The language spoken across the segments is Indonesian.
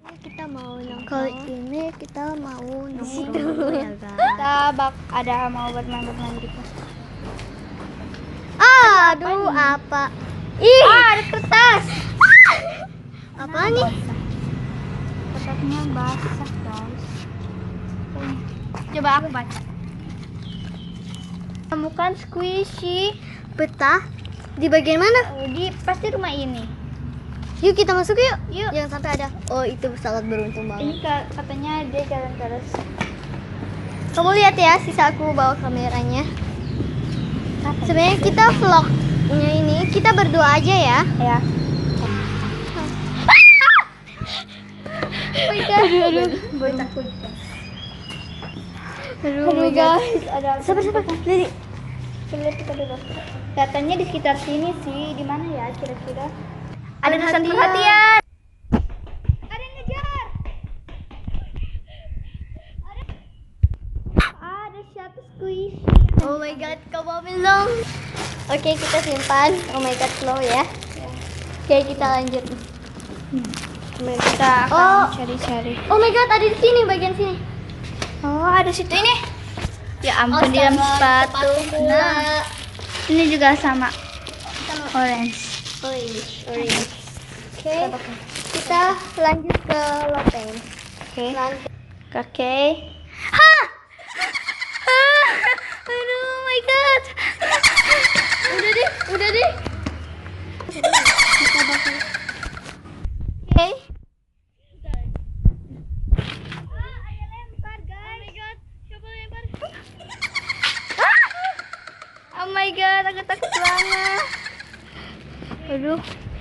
Kita mau nongkrong. Kali ini kita mau nongkrong ya guys. Kita ada mau bermain gitu. Aduh, apa? Ih, ada kertas. Apa nih? Kertasnya basah guys. Coba aku baca. Temukan squishy Peta di bagian mana? di pasti rumah ini. Yuk kita masuk yuk. Yuk. Jangan sampai ada. Oh, itu sangat beruntung Ini banget. katanya dia jalan terus. Kamu lihat ya, sisa aku bawa kameranya. Sebenarnya kita vlognya ini kita berdua aja ya. Ya. Aduh. Gue takut. Aduh Guys, ada Sabar. Lili. Lihat kita dulu. Katanya di sekitar sini sih. Di mana ya kira-kira? Ada tulisan perhatian. Ada yang ngejar. Ada satu squishy. Oh my god, kau mau belum? Oke, kita simpan. Oh my god, slow ya. Oke, kita lanjut. Kita Oh. akan cari-cari. Oh my god, ada di sini bagian sini. Oh, ada situ ini. Ya ampun, di dalam sepatu. Nah, Nah, ini juga sama. Orange. orange. Oke, kita lanjut ke loteng. Oke. Lanjut. Oke. Aduh, oh my god. Udah deh. Oke. Ada lempar, guys. Oh my god, coba lempar. Oh my god, aku takut banget. Aduh,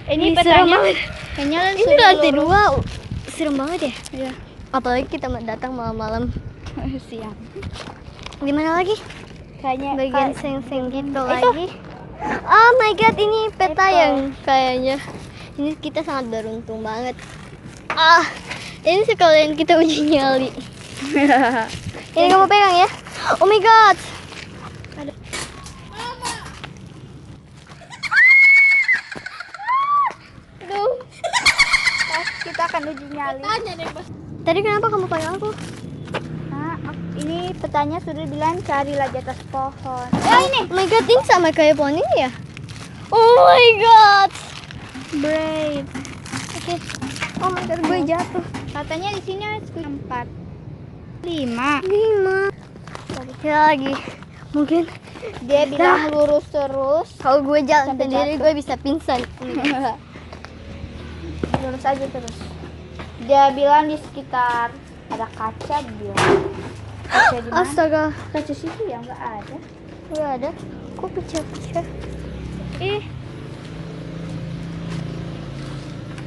Ini serem petanya. banget. Kayaknya Ini lantai 2. Serem banget ya. Iya. Apalagi kita datang malam-malam. Siang. Gimana lagi? Kayaknya Bagian seng-seng gitu Itu. lagi. Oh my god, ini peta Itu. yang kayaknya. Ini kita sangat beruntung banget. Ini sekalian kita uji nyali. Ini kamu pegang ya. Oh my god. Ada. Aduh. Kita akan uji nyali. Tadi kenapa kamu pegang aku? Nah, ini petanya sudah bilang carilah di atas pohon. Ini. Oh my god, ini sama kayak pohon ini ya? Oh my god. Brave. Oke. Oh my god, gue jatuh. Katanya di sini ada 4, 5. 5. Ya lagi. Mungkin Dia bilang lurus terus. kalau gue jalan Sampai sendiri jatuh. gue bisa pingsan. Lurus aja terus. Dia bilang di sekitar ada kaca dia. Kaca di mana? Astaga, Kaca situ ya nggak ada. nggak ada. Kok pecah-pecah? Ih.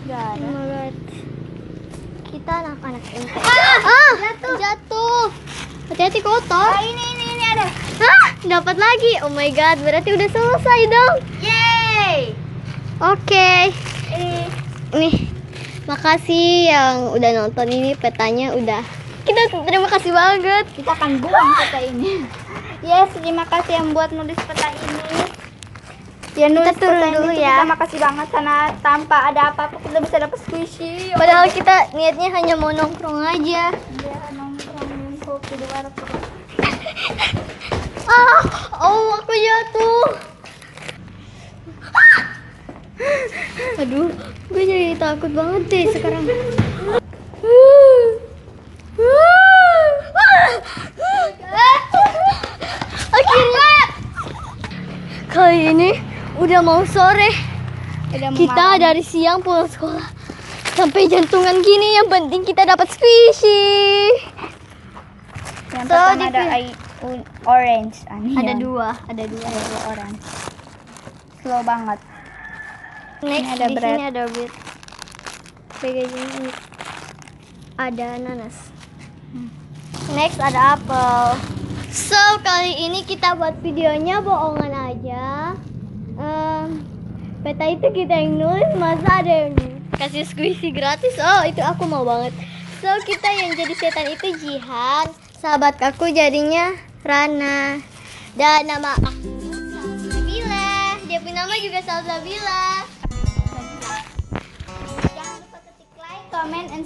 Nggak Oh ada. my god. Kita anak-anak ini. Jatuh. Hati-hati kotor. Ini ada. Dapat lagi. Oh my god, berarti udah selesai dong. Yeay. Oke. Eh. Nih, makasih yang udah nonton ini, petanya udah. Kita terima kasih banget. Kita akan buang peta ini. Yes, terima kasih yang buat nulis peta ini. Ya nulis turun peta dulu ini tuh ya. Kita makasih banget karena tanpa ada apa-apa kita bisa dapat squishy. Padahal kita niatnya hanya mau nongkrong aja. Dia nongkrong minum kopi di luar. Aku jatuh. Aduh, gue jadi takut banget deh sekarang. Akhirnya kali ini udah mau sore. Kita dari siang pulang sekolah sampai jantungan gini. Yang penting kita dapat squishy. Yang So, pertama ada di- orange. Ada dua. Ada dua orange. Slow banget. Next Ini ada di bread. sini ada bread. Packaging ini ada nanas. Next ada apel. So kali ini kita buat videonya bohongan aja. Peta itu kita yang nulis, masa ada yang kasih squishy gratis? Oh itu aku mau banget. So kita yang jadi setan itu Jihan, sahabat aku jadinya Rana, dan nama aku Salsabila. Dia punya nama juga Salsabila. Jangan lupa ketik like, comment, and